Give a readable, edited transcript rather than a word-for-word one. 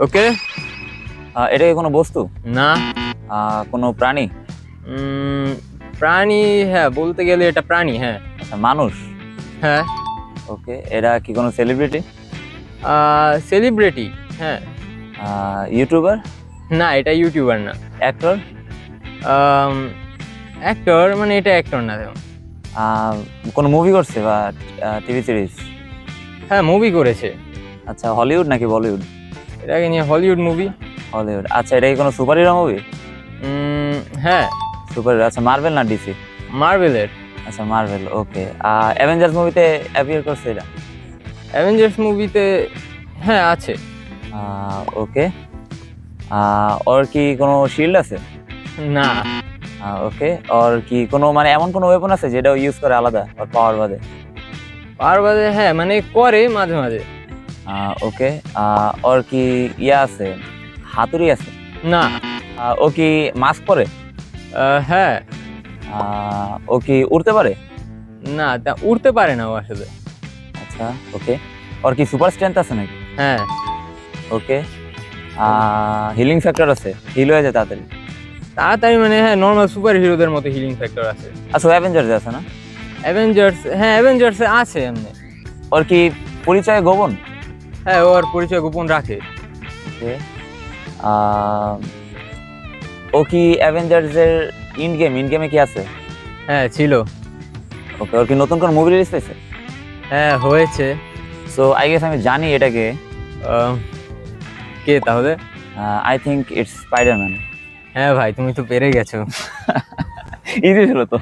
ওকে। এটা কি কোনো বস্তু? না। কোনো প্রাণী? প্রাণী, হ্যাঁ বলতে গেলে এটা প্রাণী, হ্যাঁ। আচ্ছা, মানুষ? হ্যাঁ। ওকে, এরা কি কোনো সেলিব্রিটি? সেলিব্রিটি, হ্যাঁ। ইউটিউবার? না, এটা ইউটিউবার না। অ্যাক্টর? অ্যাক্টর মানে এটা অ্যাক্টর না তেমন। কোনো মুভি করছে বা টিভি সিরিজ? হ্যাঁ, মুভি করেছে। আচ্ছা, হলিউড নাকি বলিউড? এটাকে নিয়ে হলিউড মুভি। হলিউড। আচ্ছা, এটা কি কোনো সুপার হিরো মুভি? হ্যাঁ। সুপার হিরো, আচ্ছা মার্ভেল না ডিসি? মার্ভেলের। আচ্ছা, মার্ভেল, ওকে। অ্যাভেঞ্জার্স মুভিতে অ্যাপিয়ার করছে এটা? অ্যাভেঞ্জার্স মুভিতে হ্যাঁ আছে। ওকে। ওর কি কোনো শিল্ড আছে? না। ওকে, ওর কি কোনো মানে এমন কোনো ওয়েপন আছে যেটা ইউজ করে আলাদা ওর পাওয়ার বাদে? পাওয়ার বাদে হ্যাঁ মানে করে মাঝে মাঝে। ওকে। ওর কি ইয়া আছে, হাতুড়ি আছে? না। ও কি মাস্ক পরে? হ্যাঁ। ও কি উড়তে পারে? না, তা উড়তে পারে না ও আসলে। আচ্ছা, ওকে। ওর কি সুপার স্ট্রেংথ আছে নাকি? হ্যাঁ। ওকে। হিলিং ফ্যাক্টর আছে, হিল হয়ে যায় তাড়াতাড়ি? তাড়াতাড়ি মানে হ্যাঁ, নর্মাল সুপার হিরোদের মতো হিলিং ফ্যাক্টর আছে। আচ্ছা, অ্যাভেঞ্জার্স আছে না? অ্যাভেঞ্জার্স, হ্যাঁ অ্যাভেঞ্জার্স আছে এমনি। ওর কি পরিচয় গোপন? হ্যাঁ, ওর পরিচয় গোপন রাখে। ওকে। ও কি অ্যাভেঞ্জার্স এর ইন্ড গেমে কি আছে? হ্যাঁ ছিল। ওকে, ওর কি নতুন কোন মুভি রিলিজ হয়েছে? হ্যাঁ হয়েছে। সো আই গেস আমি জানি এটাকে। কে তাহলে? I think it's Spiderman. হ্যাঁ ভাই, তুমি তো পেরে গেছো। ইজি ছিল তো।